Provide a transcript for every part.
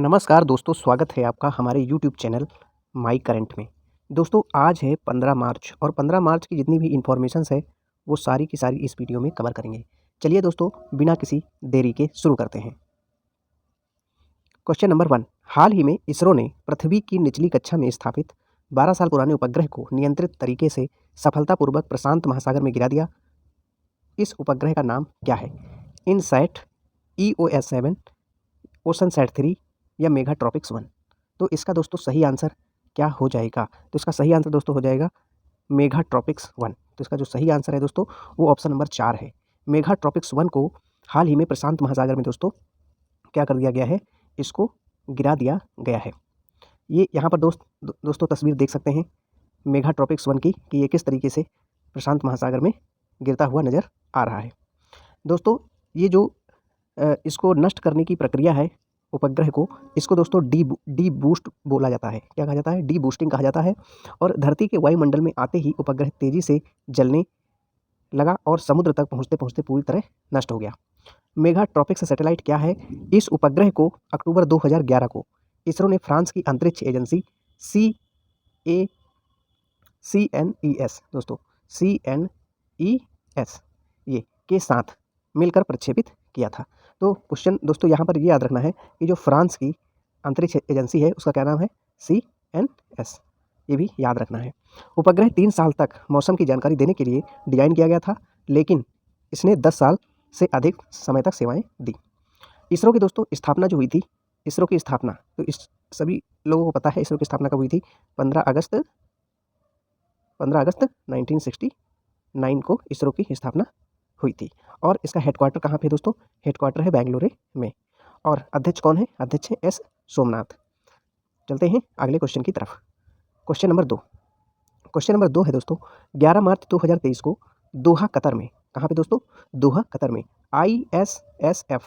नमस्कार दोस्तों, स्वागत है आपका हमारे यूट्यूब चैनल माई करंट में। दोस्तों आज है 15 मार्च और 15 मार्च की जितनी भी इन्फॉर्मेशंस है वो सारी की सारी इस वीडियो में कवर करेंगे। चलिए दोस्तों बिना किसी देरी के शुरू करते हैं। क्वेश्चन नंबर 1, हाल ही में इसरो ने पृथ्वी की निचली कक्षा में स्थापित 12 साल पुराने उपग्रह को नियंत्रित तरीके से सफलतापूर्वक प्रशांत महासागर में गिरा दिया। इस उपग्रह का नाम क्या है? इनसैट, EOS-7, ओशनसैट-3 या मेगाट्रॉपिक्स-1। तो इसका दोस्तों सही आंसर क्या हो जाएगा? तो इसका सही आंसर दोस्तों हो जाएगा मेगाट्रॉपिक्स-1। तो इसका जो सही आंसर है दोस्तों वो ऑप्शन नंबर 4 है। मेगाट्रॉपिक्स-1 को हाल ही में प्रशांत महासागर में दोस्तों क्या कर दिया गया है? इसको गिरा दिया गया है। ये यहाँ पर दोस्तों तस्वीर देख सकते हैं मेगाट्रॉपिक्स-1 की कि ये किस तरीके से प्रशांत महासागर में गिरता हुआ नज़र आ रहा है। दोस्तों ये जो इसको नष्ट करने की प्रक्रिया है उपग्रह को, इसको दोस्तों डी बूस्ट बोला जाता है। क्या कहा जाता है? डी बूस्टिंग कहा जाता है। और धरती के वायुमंडल में आते ही उपग्रह तेज़ी से जलने लगा और समुद्र तक पहुंचते पहुंचते पूरी तरह नष्ट हो गया। मेगाट्रॉपिक्स सैटेलाइट क्या है? इस उपग्रह को अक्टूबर 2011 को इसरो ने फ्रांस की अंतरिक्ष एजेंसी CNES दोस्तों CNES ये के साथ मिलकर प्रक्षेपित किया था। तो क्वेश्चन दोस्तों यहाँ पर ये याद रखना है कि जो फ्रांस की अंतरिक्ष एजेंसी है उसका क्या नाम है? CNS। ये भी याद रखना है। उपग्रह 3 साल तक मौसम की जानकारी देने के लिए डिजाइन किया गया था, लेकिन इसने 10 साल से अधिक समय तक सेवाएं दी। इसरो की दोस्तों स्थापना जो हुई थी, इसरो की स्थापना तो इस सभी लोगों को पता है इसरो की स्थापना कब हुई थी? 15 अगस्त 1969 को इसरो की स्थापना हुई थी। और इसका हेडक्वार्टर कहाँ पे दोस्तों? हेडक्वार्टर है बेंगलुरु में। और अध्यक्ष कौन है? अध्यक्ष है S सोमनाथ। चलते हैं अगले क्वेश्चन की तरफ। क्वेश्चन नंबर 2 है दोस्तों 11 मार्च 2023 को दोहा कतर में, कहाँ पे दोस्तों? दोहा कतर में ISSF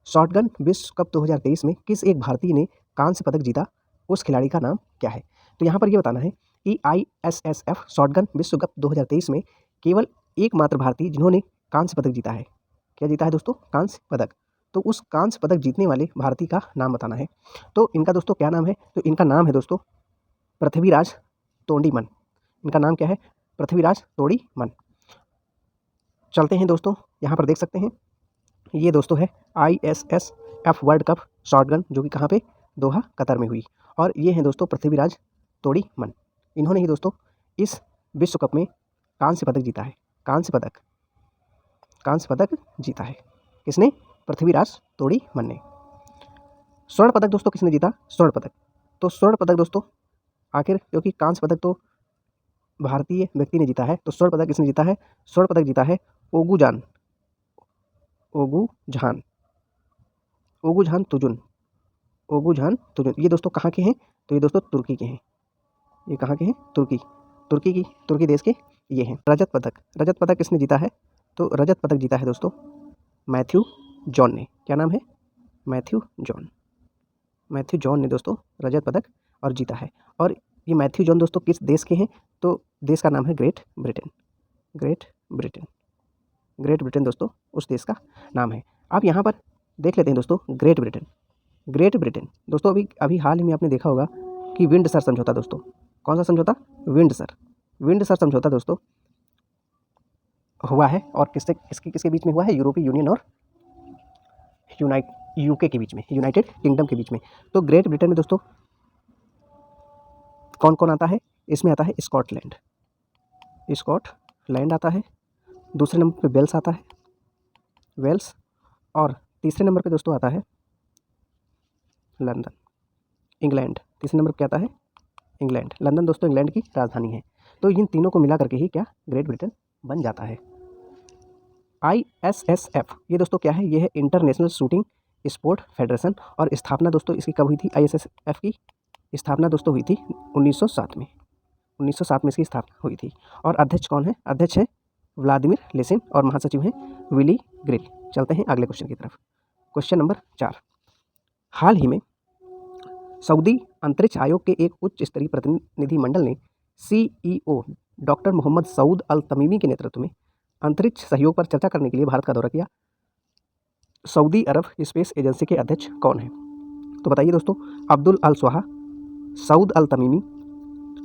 शॉटगन विश्व कप 2023 में किस एक भारतीय ने कांस्य पदक जीता? उस खिलाड़ी का नाम क्या है? तो यहाँ पर ये बताना है कि ISSF शॉटगन विश्व कप 2023 में केवल एकमात्र भारतीय जिन्होंने कांस्य पदक जीता है। क्या जीता है दोस्तों? कांस्य पदक। तो उस कांस्य पदक जीतने वाले भारतीय का नाम बताना है। तो इनका दोस्तों क्या नाम है? तो इनका नाम है दोस्तों पृथ्वीराज तोंडीमन। इनका नाम क्या है? पृथ्वीराज तोड़ीमन। चलते हैं दोस्तों, यहाँ पर देख सकते हैं ये दोस्तों है ISSF वर्ल्ड कप शॉटगन जो कि कहाँ पे? दोहा कतर में हुई। और ये हैं दोस्तों पृथ्वीराज तोड़ीमन। इन्होंने ही दोस्तों इस विश्व कप में कांस्य पदक जीता है। कांस्य पदक जीता है। किसने? पृथ्वीराज तोड़ीमन ने। स्वर्ण पदक दोस्तों किसने जीता? स्वर्ण पदक। तो स्वर्ण पदक दोस्तों आखिर, क्योंकि कांस्य पदक तो भारतीय व्यक्ति ने जीता है, तो स्वर्ण पदक किसने जीता है? स्वर्ण पदक जीता है ओगुजान तुजुन। ये दोस्तों कहाँ के हैं? तो ये दोस्तों तुर्की के हैं। ये कहाँ के हैं? तुर्की देश के ये हैं। रजत पदक किसने जीता है? तो रजत पदक जीता है दोस्तों मैथ्यू जॉन ने। क्या नाम है? मैथ्यू जॉन ने दोस्तों रजत पदक और जीता है। और ये मैथ्यू जॉन दोस्तों किस देश के हैं? तो देश का नाम है ग्रेट ब्रिटेन दोस्तों उस देश का नाम है। आप यहाँ पर देख लेते हैं दोस्तों ग्रेट ब्रिटेन दोस्तों अभी हाल ही में आपने देखा होगा कि विंडसर समझौता दोस्तों, कौन सा समझौता? विंडसर समझौता दोस्तों हुआ है। और किसके बीच में हुआ है? यूरोपीय यूनियन और यूके के बीच में, यूनाइटेड किंगडम के बीच में। तो ग्रेट ब्रिटेन में दोस्तों कौन कौन आता है? इसमें आता है स्कॉटलैंड आता है। दूसरे नंबर पे वेल्स आता है, और तीसरे नंबर पे दोस्तों आता है लंदन, इंग्लैंड। तीसरे नंबर पे क्या आता है? इंग्लैंड। लंदन दोस्तों इंग्लैंड की राजधानी है। तो इन तीनों को मिला करके ही क्या ग्रेट ब्रिटेन बन जाता है। ISSF ये दोस्तों क्या है? ये है इंटरनेशनल शूटिंग स्पोर्ट फेडरेशन। और स्थापना दोस्तों इसकी कब हुई थी? ISSF की स्थापना दोस्तों हुई थी 1907 में। 1907 में इसकी स्थापना हुई थी। और अध्यक्ष कौन है? अध्यक्ष है व्लादिमीर लेसिन और महासचिव हैं विली ग्रिल। चलते हैं अगले क्वेश्चन की तरफ। क्वेश्चन नंबर 4, हाल ही में सऊदी अंतरिक्ष आयोग के एक उच्च स्तरीय प्रतिनिधिमंडल ने CEO डॉक्टर मोहम्मद सऊद अल तमीमी के नेतृत्व में अंतरिक्ष सहयोग पर चर्चा करने के लिए भारत का दौरा किया। सऊदी अरब स्पेस एजेंसी के अध्यक्ष कौन है? तो बताइए दोस्तों, अब्दुल अल स्वाहा, सऊद अल तमीमी,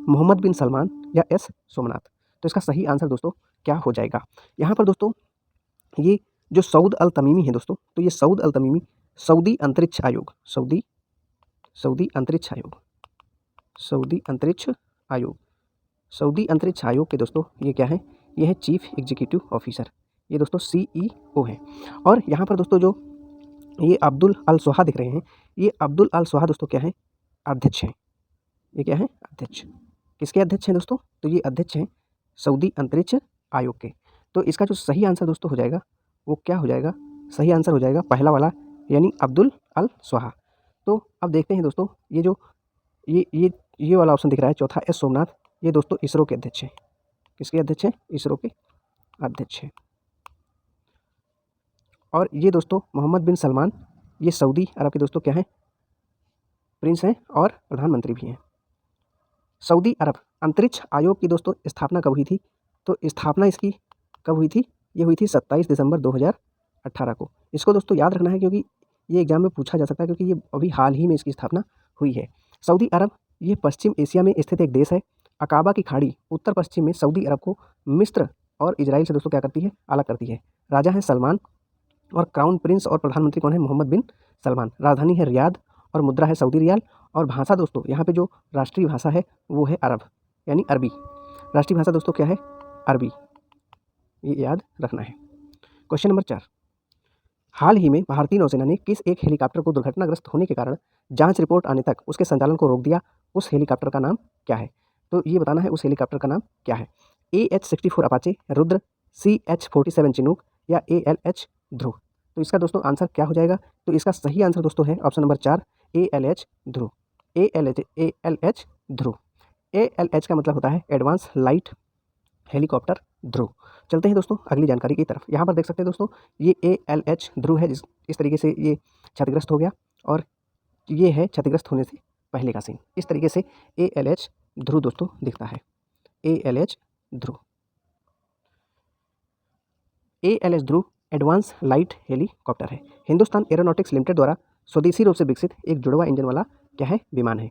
मोहम्मद बिन सलमान या एस सोमनाथ। तो इसका सही आंसर दोस्तों क्या हो जाएगा? यहाँ पर दोस्तों ये जो सऊद अल तमीमी है दोस्तों, तो ये सऊद अल तमीमी सऊदी अंतरिक्ष आयोग, सऊदी अंतरिक्ष आयोग, सऊदी अंतरिक्ष आयोग, सऊदी अंतरिक्ष आयोग के दोस्तों ये क्या है? ये है चीफ एग्जीक्यूटिव ऑफिसर, ये दोस्तों CEO है। और यहाँ पर दोस्तों जो ये अब्दुल अल स्वाहा दिख रहे हैं, ये अब्दुल अल स्वाहा दोस्तों क्या है? अध्यक्ष हैं। ये क्या है? अध्यक्ष। किसके अध्यक्ष हैं दोस्तों? तो ये अध्यक्ष हैं सऊदी अंतरिक्ष आयोग के। तो इसका जो सही आंसर दोस्तों हो जाएगा वो क्या हो जाएगा? सही आंसर हो जाएगा पहला वाला, यानी अब्दुल अल स्वाहा। तो अब देखते हैं दोस्तों, ये जो ये वाला ऑप्शन दिख रहा है चौथा, एस सोमनाथ, ये दोस्तों इसरो के अध्यक्ष हैं। किसके अध्यक्ष हैं? इसरो के अध्यक्ष हैं। और ये दोस्तों मोहम्मद बिन सलमान, ये सऊदी अरब के दोस्तों क्या हैं? प्रिंस हैं और प्रधानमंत्री भी हैं। सऊदी अरब अंतरिक्ष आयोग की दोस्तों स्थापना कब हुई थी? तो स्थापना इसकी कब हुई थी? ये हुई थी 27 दिसंबर 2018 को। इसको दोस्तों याद रखना है क्योंकि ये एग्जाम में पूछा जा सकता है, क्योंकि ये अभी हाल ही में इसकी स्थापना हुई है। सऊदी अरब ये पश्चिम एशिया में स्थित एक देश है। अकाबा की खाड़ी उत्तर पश्चिम में सऊदी अरब को मिस्र और इजराइल से दोस्तों क्या करती है? अलग करती है। राजा है सलमान और क्राउन प्रिंस और प्रधानमंत्री कौन है? मोहम्मद बिन सलमान। राजधानी है रियाद और मुद्रा है सऊदी रियाल। और भाषा दोस्तों यहाँ पे जो राष्ट्रीय भाषा है वो है अरब, यानी अरबी। राष्ट्रीय भाषा दोस्तों क्या है? अरबी, ये याद रखना है। क्वेश्चन नंबर 4, हाल ही में भारतीय नौसेना ने किस एक हेलीकॉप्टर को दुर्घटनाग्रस्त होने के कारण जांच रिपोर्ट आने तक उसके संचालन को रोक दिया? उस हेलीकॉप्टर का नाम क्या है? तो ये बताना है उस हेलीकॉप्टर का नाम क्या है? AH-64 Apache, Rudra, CH-47 Chinook या ALH ध्रुव। तो इसका दोस्तों आंसर क्या हो जाएगा? तो इसका सही आंसर दोस्तों है ऑप्शन नंबर 4, ALH ध्रुव। ALH ध्रुव। ALH का मतलब होता है एडवांस लाइट हेलीकॉप्टर ध्रुव। चलते हैं दोस्तों अगली जानकारी की तरफ। यहाँ पर देख सकते हैं दोस्तों, ये ALH ध्रुव है, इस तरीके से ये क्षतिग्रस्त हो गया और ये है क्षतिग्रस्त होने से पहले का सीन। इस तरीके से ALH ध्रुव दोस्तों दिखता है। ALH ध्रुव, ALH ध्रुव एडवांस लाइट हेलीकॉप्टर है। हिंदुस्तान एरोनॉटिक्स लिमिटेड द्वारा स्वदेशी रूप से विकसित एक जुड़वा इंजन वाला क्या है? विमान है।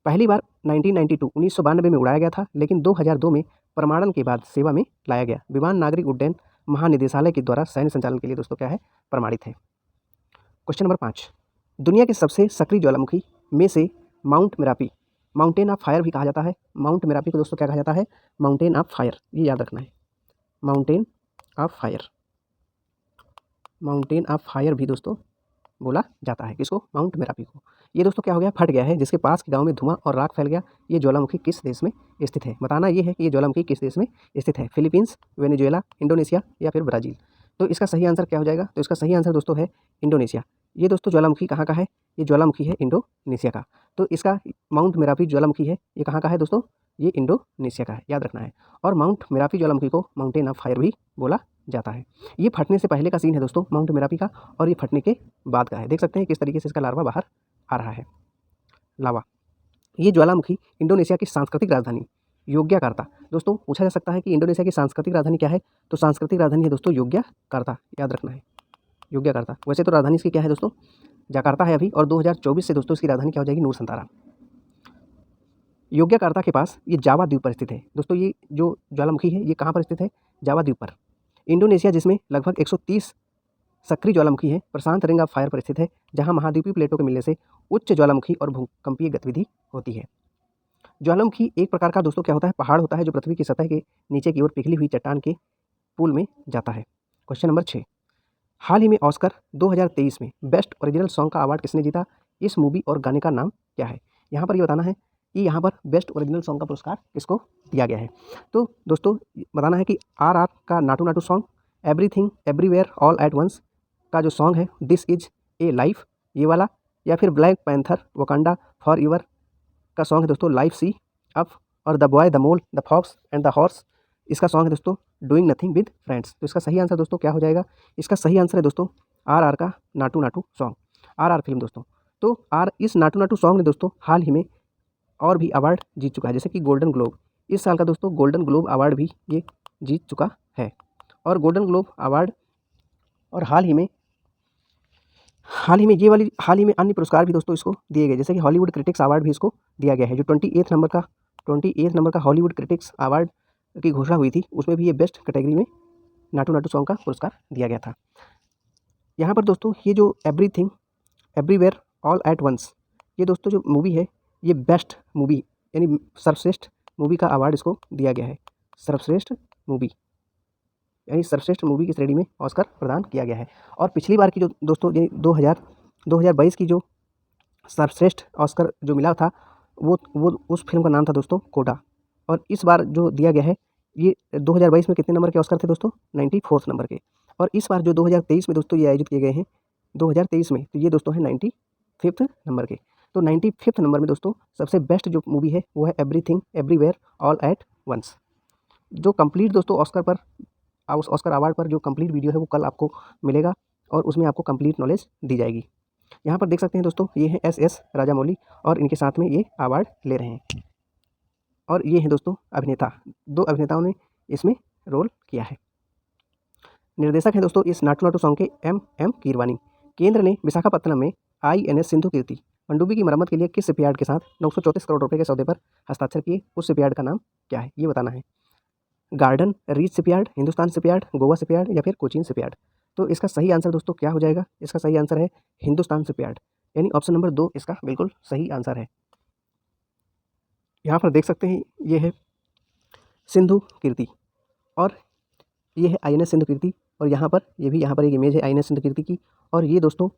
पहली बार 1992 में उड़ाया गया था, लेकिन 2002 में प्रमाणन के बाद सेवा में लाया गया। विमान नागरिक उड्डयन महानिदेशालय के द्वारा सैन्य संचालन के लिए दोस्तों क्या है? प्रमाणित है। क्वेश्चन नंबर 5, दुनिया के सबसे सक्रिय ज्वालामुखी में से mount Merapi, mountain of fire भी कहा जाता है। माउंट मेरापी को दोस्तों क्या कहा जाता है? माउंटेन ऑफ फायर, ये याद रखना है। Mountain of fire, mountain of fire भी दोस्तों बोला जाता है। किसको? माउंट मेरापी को। ये दोस्तों क्या हो गया? फट गया है, जिसके पास के गांव में धुआं और राख फैल गया। ये ज्वालामुखी किस देश में स्थित है? बताना ये है कि ये ज्वालामुखी किस देश में स्थित है? फिलीपींस, वेनेजुएला, इंडोनेशिया या फिर ब्राज़ील। तो इसका सही आंसर क्या हो जाएगा? तो इसका सही आंसर दोस्तों है इंडोनेशिया। ये दोस्तों ज्वालामुखी कहाँ का है? ये ज्वालामुखी है इंडोनेशिया का। तो इसका माउंट मेरापी ज्वालामुखी है, ये कहाँ का है दोस्तों? ये इंडोनेशिया का है, याद रखना है। और माउंट मेरापी ज्वालामुखी को माउंटेन ऑफ फायर भी बोला जाता है। ये फटने से पहले का सीन है दोस्तों माउंट मेरापी का, और ये फटने के बाद का है। देख सकते हैं किस तरीके से इसका लार्वा बाहर आ रहा है, लावा। ये ज्वालामुखी इंडोनेशिया की सांस्कृतिक राजधानी योग्याकार्ता। दोस्तों पूछा जा सकता है कि इंडोनेशिया की सांस्कृतिक राजधानी क्या है? तो सांस्कृतिक राजधानी है दोस्तों योग्याकार्ता, याद रखना है, योग्याकार्ता। वैसे तो राजधानी इसकी क्या है दोस्तों? जकार्ता है अभी, और 2024 से दोस्तों इसकी राजधानी क्या हो जाएगी? नूरसंतारा। योग्याकार्ता के पास ये जावा द्वीप पर स्थित है। दोस्तों ये जो ज्वालामुखी है ये कहाँ पर स्थित है? जावा द्वीप पर। इंडोनेशिया जिसमें लगभग 130 सक्रिय ज्वालामुखी है, प्रशांत रिंग ऑफ फायर पर स्थित है, जहां महाद्वीपीय प्लेटों के मिलने से उच्च ज्वालामुखी और भूकंपीय गतिविधि होती है। ज्वालामुखी एक प्रकार का दोस्तों क्या होता है? पहाड़ होता है, जो पृथ्वी की सतह के नीचे की ओर पिघली हुई चट्टान के पूल में जाता है। क्वेश्चन नंबर 6, हाल ही में ऑस्कर 2023 में बेस्ट ओरिजिनल सॉन्ग का अवार्ड किसने जीता? इस मूवी और गाने का नाम क्या है? यहाँ पर ये बताना है कि यहाँ पर बेस्ट ओरिजिनल सॉन्ग का पुरस्कार किसको दिया गया है। तो दोस्तों बताना है कि RR का Naatu Naatu song, Everything Everywhere All at Once का जो सॉन्ग है दिस इज ए लाइफ, ये वाला, या फिर Black Panther Wakanda Forever का सॉन्ग है दोस्तों लाइफ सी अप, और The Boy the Mole the Fox and the Horse, इसका सॉन्ग है दोस्तों डूइंग नथिंग विद फ्रेंड्स। तो इसका सही आंसर दोस्तों क्या हो जाएगा? इसका सही आंसर है दोस्तों RR का Naatu Naatu song, RR film दोस्तों। तो इस नाटू नाटू सॉन्ग ने दोस्तों हाल ही में और भी अवार्ड जीत चुका है, जैसे कि गोल्डन ग्लोब। इस साल का दोस्तों गोल्डन ग्लोब अवार्ड भी ये जीत चुका है। और गोल्डन ग्लोब अवार्ड और हाल ही में हाल ही में अन्य पुरस्कार भी दोस्तों इसको दिए गए, जैसे कि हॉलीवुड क्रिटिक्स अवार्ड भी इसको दिया गया है। जो 28 नंबर का हॉलीवुड क्रिटिक्स अवार्ड की घोषणा हुई थी, उसमें भी ये बेस्ट कैटेगरी में नाटू नाटू सॉन्ग का पुरस्कार दिया गया था। यहाँ पर दोस्तों ये जो Everything Everywhere All at Once, ये दोस्तों जो मूवी है, ये बेस्ट मूवी यानी सर्वश्रेष्ठ मूवी का अवार्ड इसको दिया गया है। सर्वश्रेष्ठ मूवी यानी सर्वश्रेष्ठ मूवी की श्रेणी में ऑस्कर प्रदान किया गया है। और पिछली बार की जो दोस्तों ये 2022 की जो सर्वश्रेष्ठ ऑस्कर जो मिला था, वो उस फिल्म का नाम था दोस्तों कोडा। और इस बार जो दिया गया है, ये 2022 में कितने नंबर के ऑस्कर थे दोस्तों? 94 नंबर के। और इस बार जो 2023 में दोस्तों ये आयोजित किए गए हैं 2023 में, तो ये दोस्तों है 95 नंबर के। तो 95 नंबर में दोस्तों सबसे बेस्ट जो मूवी है वो है Everything Everywhere All at Once. जो कंप्लीट दोस्तों उस ऑस्कर अवार्ड पर जो कंप्लीट वीडियो है वो कल आपको मिलेगा और उसमें आपको कंप्लीट नॉलेज दी जाएगी। यहाँ पर देख सकते हैं दोस्तों, ये है एस राजामौली और इनके साथ में ये अवार्ड ले रहे हैं। और ये हैं दोस्तों अभिनेता, 2 अभिनेताओं ने इसमें रोल किया है। निर्देशक हैं दोस्तों इस नाटू नाटू सॉन्ग के एम कीरवानी। केंद्र ने विशाखापत्तनम में INS सिंधु कीर्ति पनडुब्बी की मरम्मत के लिए किस शिपयार्ड के साथ 934 करोड़ रुपए के सौदे पर हस्ताक्षर किए? उस शिपयार्ड का नाम क्या है, ये बताना है। Garden reach shipyard, Hindustan shipyard, Goa shipyard या फिर कोचीन शिपयार्ड? तो इसका सही आंसर दोस्तों क्या हो जाएगा? इसका सही आंसर है हिंदुस्तान शिपयार्ड, यानी ऑप्शन नंबर 2 इसका बिल्कुल सही आंसर है। यहाँ पर देख सकते हैं ये है सिंधु कीर्ति और ये है INS सिंधु कीर्ति। और यहाँ पर एक इमेज है INS सिंधु कीर्ति की। और ये दोस्तों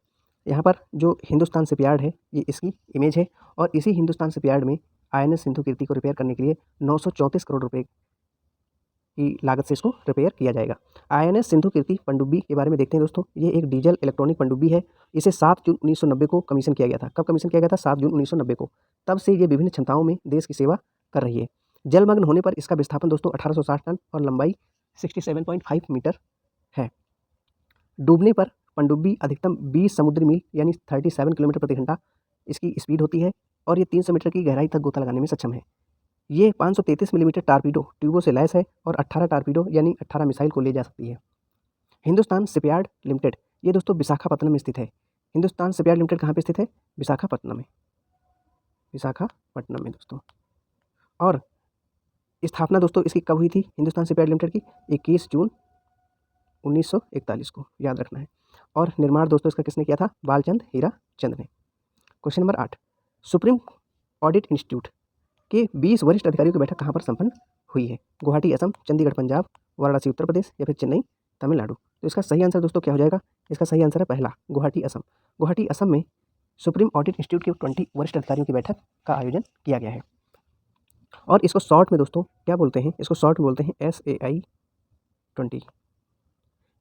यहाँ पर जो हिंदुस्तान शिपयार्ड है, ये इसकी इमेज है। और इसी हिंदुस्तान शिपयार्ड में INS सिंधु कीर्ति को रिपेयर करने के लिए 934 करोड़ रुपए की लागत से इसको रिपेयर किया जाएगा। INS सिंधु कीर्ति पनडुब्बी के बारे में देखते हैं दोस्तों। ये एक डीजल इलेक्ट्रॉनिक पनडुब्बी है। इसे 7 जून 1990 को कमीशन किया गया था। कब कमीशन किया गया था? 7 जून 1990 को। तब से ये विभिन्न क्षमताओं में देश की सेवा कर रही है। जलमग्न होने पर इसका विस्थापन दोस्तों 1860 टन और लंबाई 67.5 मीटर है। डूबने पर पनडुब्बी अधिकतम 20 समुद्री मील यानी 37 किलोमीटर प्रति घंटा इसकी स्पीड होती है और ये 300 मीटर की गहराई तक गोता लगाने में सक्षम है। ये 533 मिलीमीटर टारपीडो ट्यूबों से लैस है और 18 टारपीडो यानी 18 मिसाइल को ले जा सकती है। हिंदुस्तान शिपयार्ड लिमिटेड, ये दोस्तों विशाखापत्तनम में स्थित है। हिंदुस्तान शिपयार्ड लिमिटेड कहाँ पे स्थित है? विशाखापत्तनम में, विशाखापट्टनम में दोस्तों। और स्थापना दोस्तों इसकी कब हुई थी हिंदुस्तान शिपयार्ड लिमिटेड की? 21 जून 1941 को, याद रखना है। और निर्माण दोस्तों इसका किसने किया था? बालचंद हीराचंद ने। Question number 8, supreme audit institute के 20 वरिष्ठ अधिकारियों की बैठक कहाँ पर संपन्न हुई है? गुवाहाटी असम, चंडीगढ़ पंजाब, वाराणसी उत्तर प्रदेश या फिर चेन्नई तमिलनाडु? तो इसका सही आंसर दोस्तों क्या हो जाएगा? इसका सही आंसर है पहला, गुवाहाटी असम। गुवाहाटी असम में सुप्रीम ऑडिट इंस्टीट्यूट के 20 वरिष्ठ अधिकारियों की बैठक का आयोजन किया गया है। और इसको शॉर्ट में दोस्तों क्या बोलते हैं? इसको शॉर्ट में बोलते हैं SAI 20।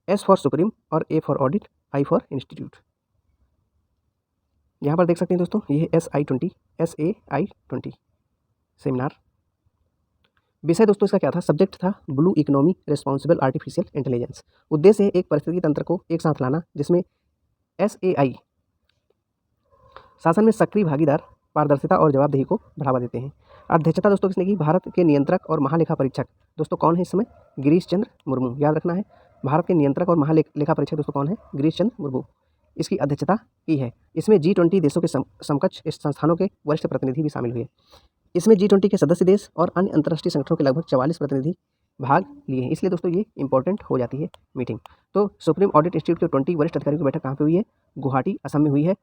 S फॉर सुप्रीम और A for audit, I for institute. यहाँ पर देख सकते हैं दोस्तों, ये है SAI 20 सेमिनार। विषय दोस्तों इसका क्या था? सब्जेक्ट था blue economy responsible artificial intelligence. उद्देश्य है एक परिस्थिति तंत्र को एक साथ लाना जिसमें SAI शासन में सक्रिय भागीदार, पारदर्शिता और जवाबदेही को बढ़ावा देते हैं। अध्यक्षता दोस्तों किसने की? भारत के नियंत्रक और महालेखा परीक्षक दोस्तों कौन है इस समय? गिरीश चंद्र मुर्मू, याद रखना है। भारत के नियंत्रक और महालेखा परीक्षक दोस्तों कौन है? गिरीश चंद्र मुर्मू इसकी अध्यक्षता की है। इसमें G20 देशों के समकक्ष इस संस्थानों के वरिष्ठ प्रतिनिधि भी शामिल हुए। इसमें G20 के सदस्य देश और अन्य अंतर्राष्ट्रीय संगठनों के लगभग 44 प्रतिनिधि भाग लिए हैं, इसलिए दोस्तों ये इंपॉर्टेंट हो जाती है मीटिंग। तो सुप्रीम ऑडिट इंस्टीट्यूट के 20 वरिष्ठ अधिकारियों की बैठक कहाँ पे हुई है? गुवाहाटी असम में हुई है,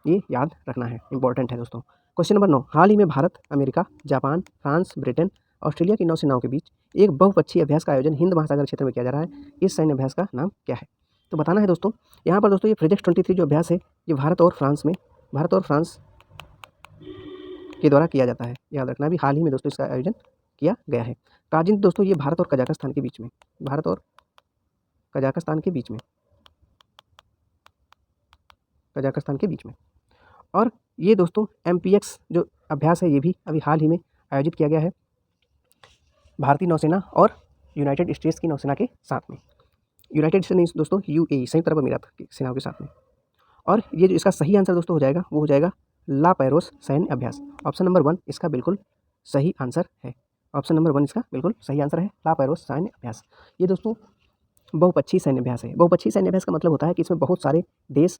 ये याद रखना है, इंपॉर्टेंट है दोस्तों। क्वेश्चन नंबर 9, हाल ही में Bharat, America, Japan, France, Britain, Australia की नौसेनाओं के बीच एक बहुपक्षीय अभ्यास का आयोजन हिंद महासागर क्षेत्र में किया जा रहा है। इस सैन्य अभ्यास का नाम क्या है? तो बताना है दोस्तों। यहाँ पर दोस्तों ये प्रोजेक्ट 23 जो अभ्यास है, ये भारत और फ्रांस के द्वारा किया जाता है, याद रखना भी। हाल ही में दोस्तों इसका आयोजन किया गया है। प्राचीन दोस्तों ये भारत और कजाकिस्तान के बीच में, और ये दोस्तों MPX जो अभ्यास है ये भी अभी हाल ही में आयोजित किया गया है भारतीय नौसेना और यूनाइटेड स्टेट्स की नौसेना के साथ में। यूनाइटेड स्टेट्स नहीं दोस्तों, UAE संयुक्त अरब अमीरात की सेनाओं के साथ में। और ये जो इसका सही आंसर दोस्तों हो जाएगा वो हो जाएगा ला पैरोस सैन्य अभ्यास। ऑप्शन नंबर 1 इसका बिल्कुल सही आंसर है। ऑप्शन नंबर 1 इसका बिल्कुल सही आंसर है, ला पैरोस सैन्य अभ्यास। ये दोस्तों बहुपक्षीय सैन्य अभ्यास है। बहुपक्षीय सैन्य अभ्यास का मतलब होता है कि इसमें बहुत सारे देश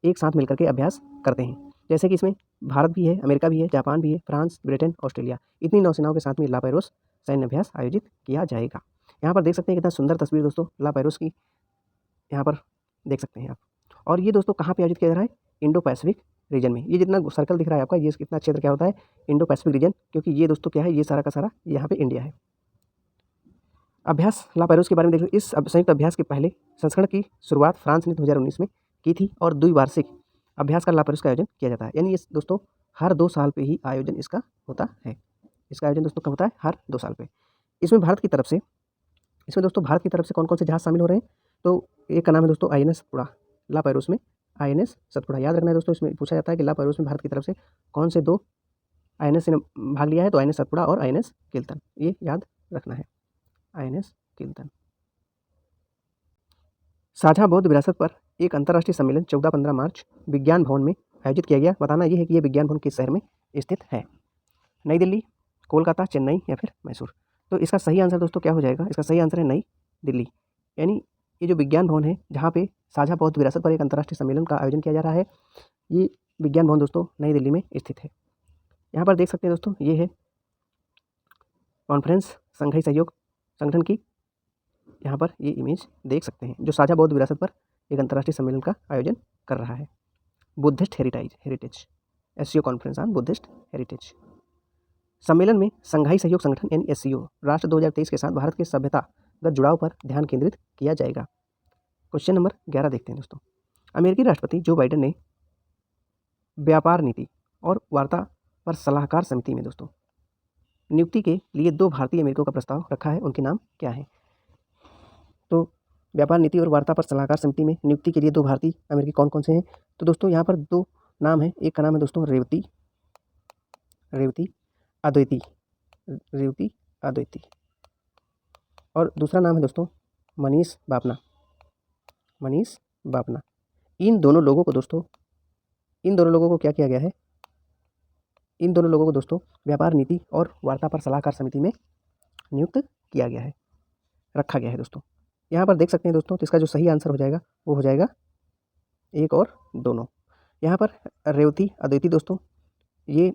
एक साथ मिलकर के अभ्यास करते हैं। जैसे कि इसमें भारत भी है, अमेरिका भी है, जापान भी है, फ्रांस, ब्रिटेन, ऑस्ट्रेलिया, इतनी नौसेनाओं के साथ में लापैरोस सैन्य अभ्यास आयोजित किया जाएगा। यहाँ पर देख सकते हैं कितना सुंदर तस्वीर दोस्तों लापैरोस की, यहाँ पर देख सकते हैं आप। और ये दोस्तों कहाँ पे आयोजित किया जा रहा है? इंडो पैसिफिक रीजन में। ये जितना सर्कल दिख रहा है आपका, ये कितना क्षेत्र क्या होता है? इंडो पैसिफिक रीजन, क्योंकि ये दोस्तों क्या है, ये सारा का सारा यहाँ पे इंडिया है। अभ्यास लापैरोस के बारे में देखो। इस संयुक्त अभ्यास के पहले संस्करण की शुरुआत फ्रांस ने 2019 में की थी और द्विवार्षिक अभ्यास का लापैरोस का आयोजन किया जाता है। यानी ये दोस्तों हर 2 साल पे ही आयोजन इसका होता है। इसका आयोजन दोस्तों कब होता है? हर 2 साल पे। इसमें भारत की तरफ से कौन कौन से जहाज शामिल हो रहे हैं? तो एक का नाम है दोस्तों INS सतपुड़ा। लापैरोस में INS सतपुड़ा याद रखना है दोस्तों। इसमें पूछा जाता है कि लापैरोस में भारत की तरफ से कौन से 2 INS ने भाग लिया है? तो INS सतपुड़ा और INS किल्तन, ये याद रखना है। INS किल्तन। साझा बौद्ध विरासत पर एक अंतर्राष्ट्रीय सम्मेलन 14-15 मार्च विज्ञान भवन में आयोजित किया गया। बताना ये है कि ये विज्ञान भवन किस शहर में स्थित है? नई दिल्ली, कोलकाता, चेन्नई या फिर मैसूर? तो इसका सही आंसर दोस्तों क्या हो जाएगा? इसका सही आंसर है नई दिल्ली। यानी ये जो विज्ञान भवन है जहाँ पे साझा बौद्ध विरासत पर एक अंतर्राष्ट्रीय सम्मेलन का आयोजन किया जा रहा है, ये विज्ञान भवन दोस्तों नई दिल्ली में स्थित है। यहाँ पर देख सकते हैं दोस्तों, ये है कॉन्फ्रेंस संघाई सहयोग संगठन की। यहाँ पर ये इमेज देख सकते हैं जो साझा बौद्ध विरासत पर एक अंतर्राष्ट्रीय सम्मेलन का आयोजन कर रहा है। Buddhist heritage SCO conference on Buddhist heritage. सम्मेलन में संघाई सहयोग संगठन यानी SCO राष्ट्र 2023 के साथ भारत के सभ्यतागत जुड़ाव पर ध्यान केंद्रित किया जाएगा। क्वेश्चन नंबर 11 देखते हैं दोस्तों। अमेरिकी राष्ट्रपति जो बाइडेन ने व्यापार नीति और वार्ता पर सलाहकार समिति में दोस्तों नियुक्ति के लिए 2 भारतीय अमेरिकियों का प्रस्ताव रखा है। उनके नाम क्या है? तो व्यापार नीति और वार्ता पर सलाहकार समिति में नियुक्ति के लिए 2 भारतीय अमेरिकी कौन कौन से हैं? तो दोस्तों यहाँ पर 2 नाम हैं। एक का नाम है दोस्तों रेवती अद्वैती और दूसरा नाम है दोस्तों मनीष बापना। इन दोनों लोगों को क्या किया गया है? इन दोनों लोगों को दोस्तों व्यापार नीति और वार्ता पर सलाहकार समिति में नियुक्त किया गया है, रखा गया है दोस्तों। यहाँ पर देख सकते हैं दोस्तों, तो इसका जो सही आंसर हो जाएगा वो हो जाएगा 1 और 2। यहाँ पर रेवती अद्वैती दोस्तों, ये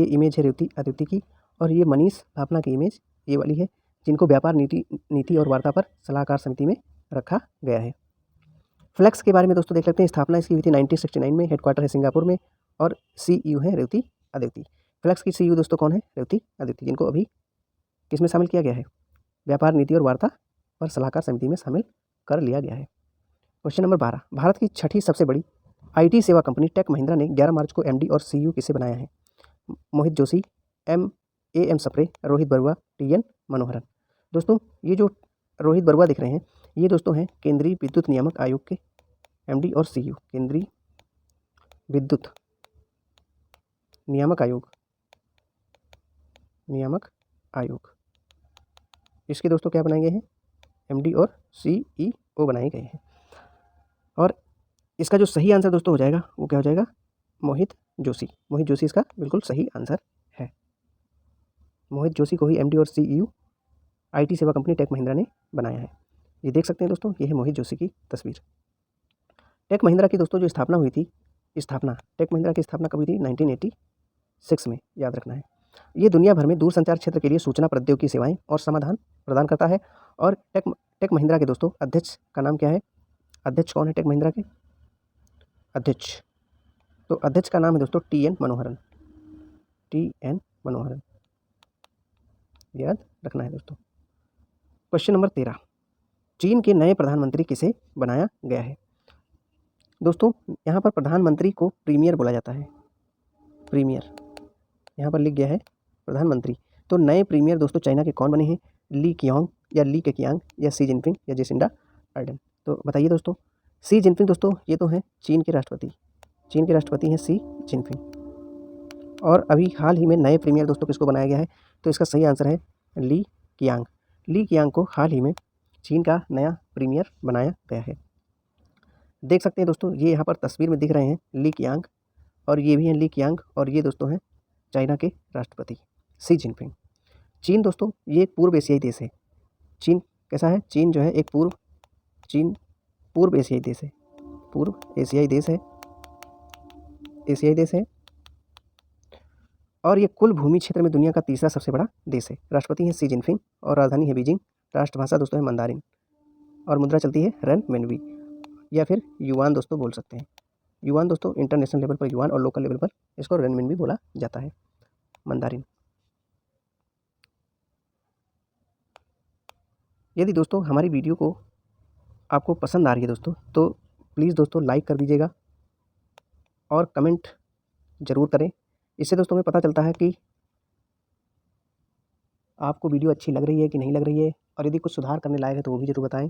इमेज है रेवती अद्वैती की, और ये मनीष बापना की इमेज ये वाली है, जिनको व्यापार नीति और वार्ता पर सलाहकार समिति में रखा गया है। फ्लेक्स के बारे में दोस्तों देख लेते हैं। स्थापना इसकी हुई थी 1969 में, हेडक्वार्टर है सिंगापुर में और CEO है रेवती अद्वैती। फ्लेक्स की CEO दोस्तों कौन है? रेवती अद्वैती, जिनको अभी किसमें शामिल किया गया है? व्यापार नीति और वार्ता पर सलाहकार समिति में शामिल कर लिया गया है। Question number 12। भारत की 6ठी सबसे बड़ी IT सेवा कंपनी टेक महिंद्रा ने 11 मार्च को MD और CEO किसे बनाया है? मोहित जोशी, AM सप्रे, रोहित बरुआ, TN मनोहरन। दोस्तों ये जो रोहित बरुआ दिख रहे हैं, ये दोस्तों हैं केंद्रीय विद्युत नियामक आयोग के MD और CEO। केंद्रीय विद्युत नियामक आयोग इसके दोस्तों क्या बनाए गए हैं? MD और CEO बनाए गए हैं। और इसका जो सही आंसर दोस्तों हो जाएगा वो क्या हो जाएगा? मोहित जोशी इसका बिल्कुल सही आंसर है। मोहित जोशी को ही MD और CEO IT सेवा कंपनी टेक महिंद्रा ने बनाया है। ये देख सकते हैं दोस्तों, ये है मोहित जोशी की तस्वीर। टेक महिंद्रा की दोस्तों जो स्थापना हुई थी, टेक महिंद्रा की स्थापना कब हुई थी? 1986 में, याद रखना है। ये दुनिया भर में दूरसंचार क्षेत्र के लिए सूचना प्रौद्योगिकी सेवाएं और समाधान प्रदान करता है। और टेक महिंद्रा के दोस्तों अध्यक्ष का नाम क्या है? अध्यक्ष कौन है टेक महिंद्रा के? अध्यक्ष, तो अध्यक्ष का नाम है दोस्तों TN मनोहरन। याद रखना है दोस्तों। Question number 13। चीन के नए प्रधानमंत्री किसे बनाया गया है? दोस्तों यहाँ पर प्रधानमंत्री को प्रीमियर बोला जाता है। प्रीमियर यहाँ पर लिख गया है प्रधानमंत्री। तो नए प्रीमियर दोस्तों चाइना के कौन बने हैं? ली कियांग या ली केकियांग या शी जिनपिंग या जेसिंडा अर्डन? तो बताइए दोस्तों। शी जिनपिंग दोस्तों ये तो हैं चीन के राष्ट्रपति हैं शी जिनपिंग। और अभी हाल ही में नए प्रीमियर दोस्तों किसको बनाया गया है? तो इसका सही आंसर है ली कियांग को हाल ही में चीन का नया प्रीमियर बनाया गया है। देख सकते हैं दोस्तों, ये यहाँ पर तस्वीर में दिख रहे हैं ली कियांग, और ये भी हैं ली कियांग, और ये दोस्तों हैं चाइना के राष्ट्रपति शी जिनपिंग। चीन दोस्तों ये एक पूर्व एशियाई देश है। चीन कैसा है? चीन जो है एक पूर्व एशियाई देश है। पूर्व एशियाई देश है, एशियाई देश है। और ये कुल भूमि क्षेत्र में दुनिया का तीसरा सबसे बड़ा देश है। राष्ट्रपति है शी जिनपिंग और राजधानी है बीजिंग। राष्ट्रभाषा दोस्तों है मंदारिन और मुद्रा चलती है रेनमिनबी या फिर युआन दोस्तों बोल सकते हैं। युआन दोस्तों इंटरनेशनल लेवल पर युआन और लोकल लेवल पर इसको रेनमिनबी बोला जाता है, मंदारिन। यदि दोस्तों हमारी वीडियो को आपको पसंद आ रही है दोस्तों, तो प्लीज़ दोस्तों लाइक कर दीजिएगा और कमेंट ज़रूर करें। इससे दोस्तों हमें पता चलता है कि आपको वीडियो अच्छी लग रही है कि नहीं लग रही है, और यदि कुछ सुधार करने लायक है तो वो भी ज़रूर बताएं।